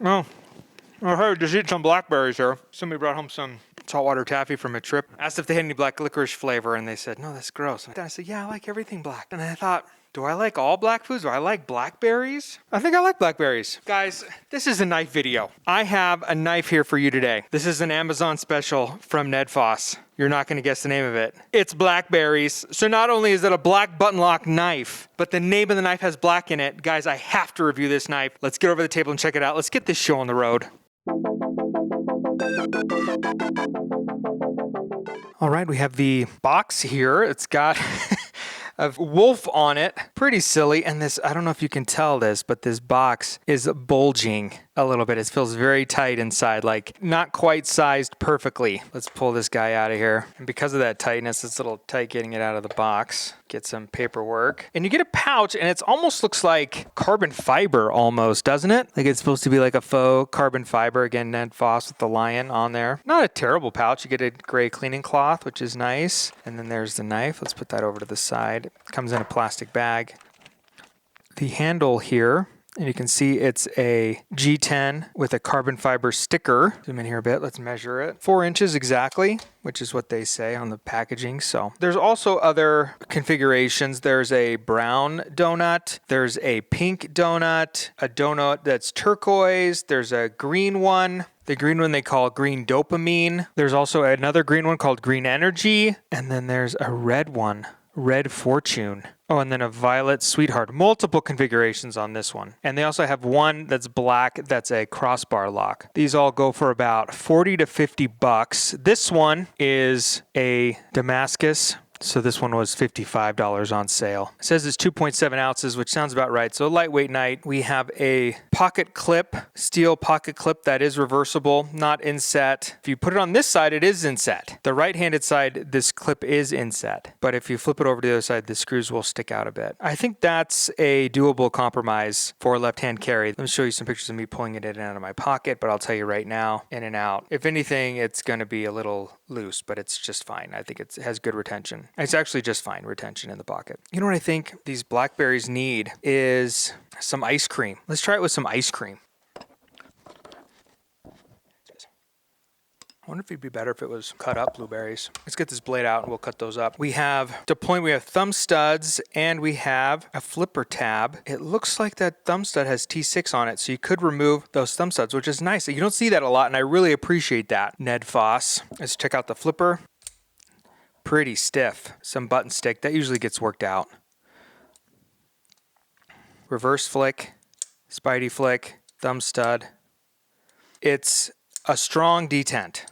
Oh, I heard just eat some blackberries here. Somebody brought home some saltwater taffy from a trip. Asked if they had any black licorice flavor, and they said, no, that's gross. And I said, yeah, I like everything black. And I thought, do I like all black foods? Do I like blackberries? I think I like blackberries. Guys, this is a knife video. I have a knife here for you today. This is an Amazon special from Nedfoss. You're not going to guess the name of it. It's Blackberries. So not only is it a black button lock knife, but the name of the knife has black in it. Guys, I have to review this knife. Let's get over the table and check it out. Let's get this show on the road. All right, we have the box here. It's got a wolf on it. Pretty silly. And this, I don't know if you can tell this, but this box is bulging a little bit. It feels very tight inside, like not quite sized perfectly. Let's pull this guy out of here. And because of that tightness, it's a little tight getting it out of the box. Get some paperwork. And you get a pouch, and it almost looks like carbon fiber almost, doesn't it? Like it's supposed to be like a faux carbon fiber. Again, Nedfoss with the lion on there. Not a terrible pouch. You get a gray cleaning cloth, which is nice. And then there's the knife. Let's put that over to the side. It comes in a plastic bag. The handle here, and you can see it's a G10 with a carbon fiber sticker. Zoom in here a bit. Let's measure it. 4 inches exactly, which is what they say on the packaging. So there's also other configurations. There's a brown donut. There's a pink donut, a donut that's turquoise. There's a green one. The green one they call green dopamine. There's also another green one called green energy. And then there's a red one, red fortune. Oh, and then a violet sweetheart. Multiple configurations on this one. And they also have one that's black that's a crossbar lock. These all go for about 40 to 50 bucks. This one is a Damascus. So this one was $55 on sale. It says it's 2.7 ounces, which sounds about right. So lightweight knife. We have a pocket clip, steel pocket clip that is reversible, not inset. If you put it on this side, it is inset. The right-handed side, this clip is inset. But if you flip it over to the other side, the screws will stick out a bit. I think that's a doable compromise for left-hand carry. Let me show you some pictures of me pulling it in and out of my pocket, but I'll tell you right now, in and out. If anything, it's going to be a little loose, but it's just fine. I think it has good retention. It's actually just fine retention in the pocket. You know what I think these Blackberries need is some ice cream. Let's try it with some ice cream. I wonder if it'd be better if it was cut up blueberries. Let's get this blade out and we'll cut those up. We have, to point, we have thumb studs and we have a flipper tab. It looks like that thumb stud has T6 on it, so you could remove those thumb studs, which is nice. You don't see that a lot, and I really appreciate that. Nedfoss. Let's check out the flipper. Pretty stiff. Some button stick. That usually gets worked out. Reverse flick. Spidey flick. Thumb stud. It's a strong detent.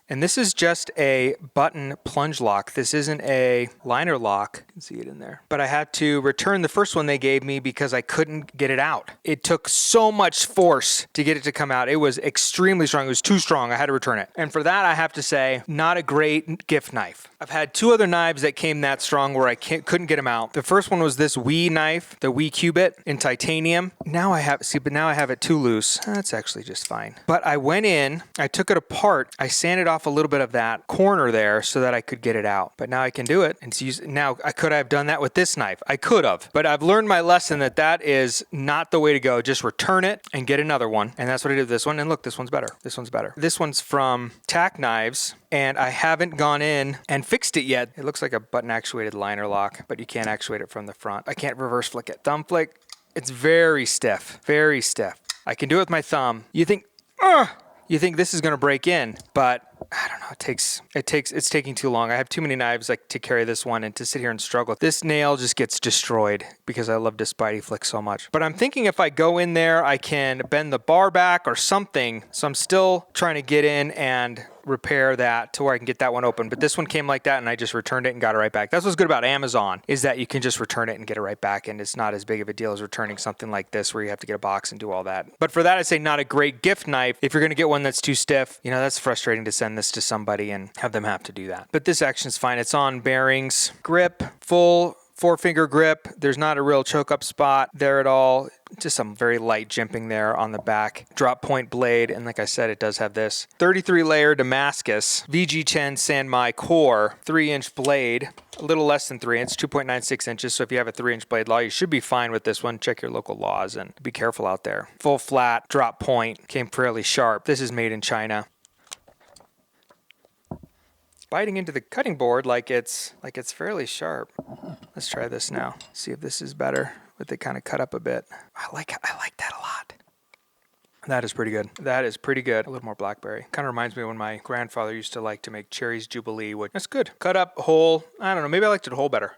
And this is just a button plunge lock. This isn't a liner lock. You can see it in there. But I had to return the first one they gave me because I couldn't get it out. It took so much force to get it to come out. It was extremely strong. It was too strong. I had to return it. And for that, I have to say, not a great gift knife. I've had 2 other knives that came that strong where I couldn't get them out. The first one was this Wii knife, the Wii Cubit in titanium. Now I have it too loose. That's actually just fine. But I went in, I took it apart, I sanded off a little bit of that corner there so that I could get it out. But now I can do it. And now could I have done that with this knife? I could have. But I've learned my lesson that is not the way to go. Just return it and get another one. And that's what I did with this one. And look, this one's better. This one's better. This one's from Tack Knives. And I haven't gone in and fixed it yet. It looks like a button actuated liner lock, but you can't actuate it from the front. I can't reverse flick it. Thumb flick, it's very stiff, very stiff. I can do it with my thumb. You think this is gonna break in, but I don't know, it's taking too long. I have too many knives to carry this one and to sit here and struggle. This nail just gets destroyed because I love to Spidey flick so much. But I'm thinking if I go in there, I can bend the bar back or something. So I'm still trying to get in and repair that to where I can get that one open. But this one came like that and I just returned it and got it right back. That's what's good about Amazon, is that you can just return it and get it right back. And it's not as big of a deal as returning something like this where you have to get a box and do all that. But for that, I'd say not a great gift knife. If you're gonna get one that's too stiff, that's frustrating to send this to somebody and have them have to do that. But this action's fine. It's on bearings, grip, full 4-finger grip. There's not a real choke up spot there at all. Just some very light jimping there on the back. Drop point blade, and like I said, it does have this 33 layer Damascus VG10 Sanmai core, 3-inch blade, a little less than 3 inch, 2.96 inches. So if you have a 3-inch blade law, you should be fine with this one. Check your local laws and be careful out there. Full flat, drop point, came fairly sharp. This is made in China. Biting into the cutting board like it's fairly sharp. Let's try this now. See if this is better. With it kind of cut up a bit. I like that a lot. That is pretty good. That is pretty good. A little more blackberry. Kind of reminds me of when my grandfather used to like to make cherries Jubilee. That's good. Cut up whole. I don't know. Maybe I liked it whole better.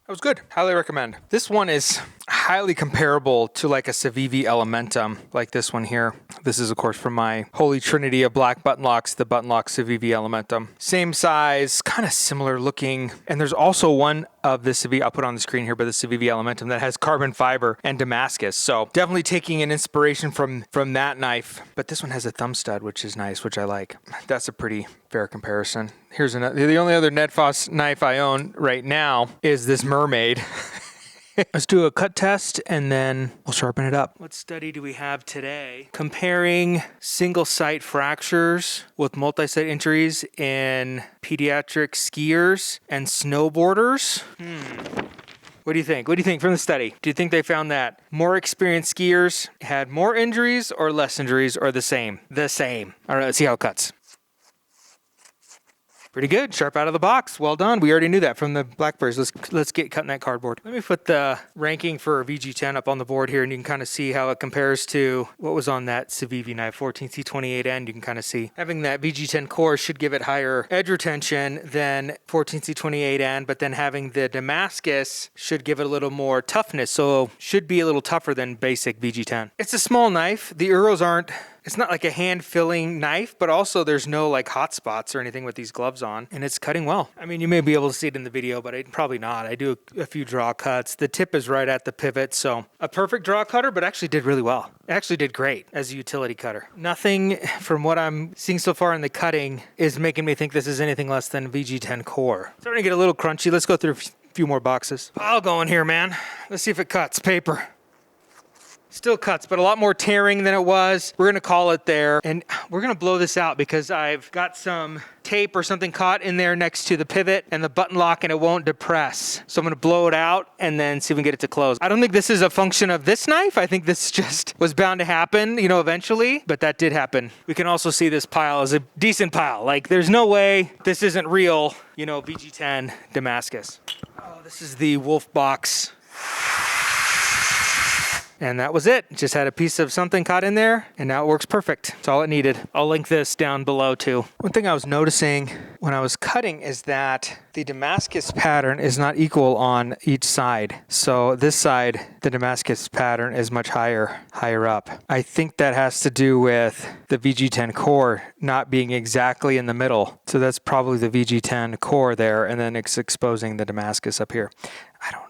That was good. Highly recommend. This one is highly comparable to like a CIVIVI Elementum, like this one here. This is, of course, from my holy trinity of black button locks, the button lock CIVIVI Elementum. Same size, kind of similar looking. And there's also one of the CIVIVI, I'll put on the screen here, but the CIVIVI Elementum that has carbon fiber and Damascus. So definitely taking an inspiration from that knife. But this one has a thumb stud, which is nice, which I like. That's a pretty fair comparison. Here's another. The only other NedFoss knife I own right now is this Mermaid. Let's do a cut test and then we'll sharpen it up. What study do we have today? Comparing single site fractures with multi-site injuries in pediatric skiers and snowboarders. What do you think? What do you think from the study? Do you think they found that more experienced skiers had more injuries or less injuries or the same? The same. All right, let's see how it cuts. Pretty good, sharp out of the box. Well done. We already knew that from the Blackberries. Let's get cutting that cardboard. Let me put the ranking for VG10 up on the board here, and you can kind of see how it compares to what was on that CIVIVI knife, 14C28N. You can kind of see having that VG10 core should give it higher edge retention than 14C28N, but then having the Damascus should give it a little more toughness, so should be a little tougher than basic VG10. It's a small knife. The arrows aren't. It's not like a hand-filling knife, but also there's no like hot spots or anything with these gloves on, and it's cutting well. I mean, you may be able to see it in the video, but probably not. I do a few draw cuts. The tip is right at the pivot, so a perfect draw cutter, but actually did really well. It actually did great as a utility cutter. Nothing from what I'm seeing so far in the cutting is making me think this is anything less than VG10 core. Starting to get a little crunchy. Let's go through a few more boxes. I'll go in here, man. Let's see if it cuts. Paper. Still cuts, but a lot more tearing than it was. We're gonna call it there, and we're gonna blow this out because I've got some tape or something caught in there next to the pivot and the button lock, and it won't depress. So I'm gonna blow it out and then see if we can get it to close. I don't think this is a function of this knife. I think this just was bound to happen, eventually, but that did happen. We can also see this pile as a decent pile. Like, there's no way this isn't real, VG10 Damascus. Oh, this is the WOLFBOX. And that was it. Just had a piece of something caught in there, and now it works perfect. That's all it needed. I'll link this down below too. One thing I was noticing when I was cutting is that the Damascus pattern is not equal on each side. So this side, the Damascus pattern is much higher up. I think that has to do with the VG10 core not being exactly in the middle. So that's probably the VG10 core there, and then it's exposing the Damascus up here.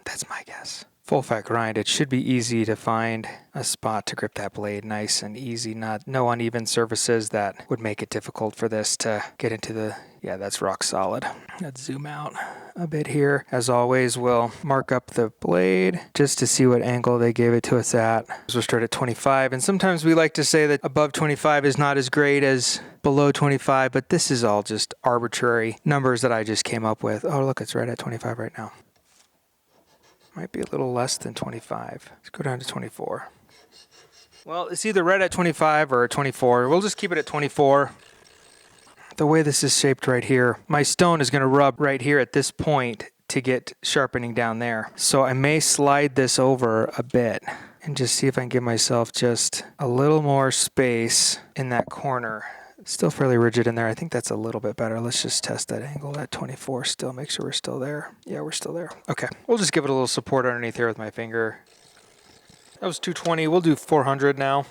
That's my guess. Full fat grind, it should be easy to find a spot to grip that blade nice and easy, no uneven surfaces that would make it difficult for this to get into the, yeah, that's rock solid. Let's zoom out a bit here. As always, we'll mark up the blade just to see what angle they gave it to us at. So we'll start at 25, and sometimes we like to say that above 25 is not as great as below 25, but this is all just arbitrary numbers that I just came up with. Oh, look, it's right at 25 right now. Might be a little less than 25. Let's go down to 24. Well, it's either right at 25 or 24. We'll just keep it at 24. The way this is shaped right here, my stone is going to rub right here at this point to get sharpening down there. So I may slide this over a bit and just see if I can give myself just a little more space in that corner. Still fairly rigid in there. I think that's a little bit better. Let's just test that angle at 24 still. Make sure we're still there. Yeah, we're still there. Okay. We'll just give it a little support underneath here with my finger. That was 220. We'll do 400 now.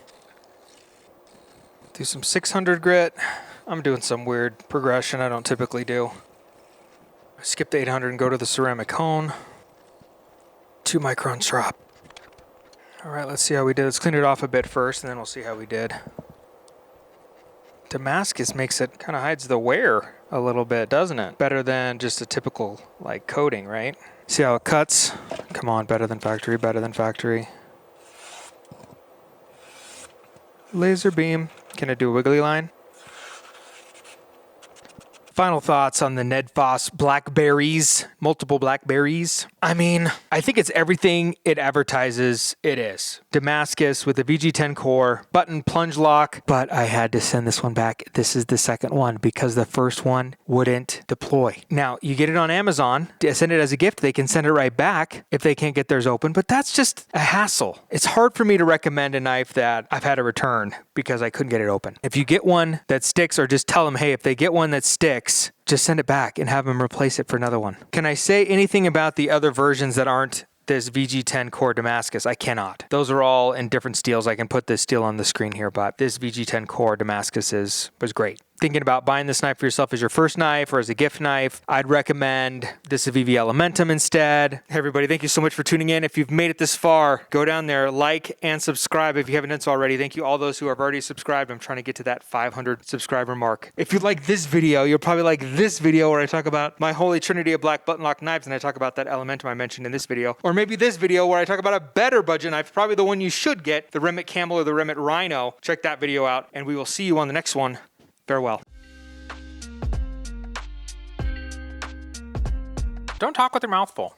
Do some 600 grit. I'm doing some weird progression I don't typically do. Skip the 800 and go to the ceramic cone. 2 micron strop. All right, let's see how we did. Let's clean it off a bit first, and then we'll see how we did. Damascus makes it, kind of hides the wear a little bit, doesn't it? Better than just a typical like coating, right? See how it cuts? Come on, better than factory, better than factory. Laser beam. Can it do a wiggly line? Final thoughts on the Nedfoss Blackberries, multiple Blackberries. I mean, I think it's everything it advertises it is. Damascus with a VG10 core, button plunge lock, but I had to send this one back. This is the second one because the first one wouldn't deploy. Now, you get it on Amazon, send it as a gift, they can send it right back if they can't get theirs open, but that's just a hassle. It's hard for me to recommend a knife that I've had to return because I couldn't get it open. If you get one that sticks, or just tell them, hey, if they get one that sticks, just send it back and have them replace it for another one. Can I say anything about the other versions that aren't this VG10 core Damascus? I cannot. Those are all in different steels. I can put this steel on the screen here, but this VG10 core Damascus was great. Thinking about buying this knife for yourself as your first knife or as a gift knife, I'd recommend the CIVIVI Elementum instead. Hey everybody, thank you so much for tuning in. If you've made it this far, go down there, like and subscribe if you haven't done so already. Thank you all those who have already subscribed. I'm trying to get to that 500 subscriber mark. If you like this video, you'll probably like this video where I talk about my holy trinity of black button lock knives, and I talk about that Elementum I mentioned in this video. Or maybe this video where I talk about a better budget knife, probably the one you should get, the Remit Camel or the Remit Rhino. Check that video out, and we will see you on the next one. Farewell. Don't talk with your mouth full.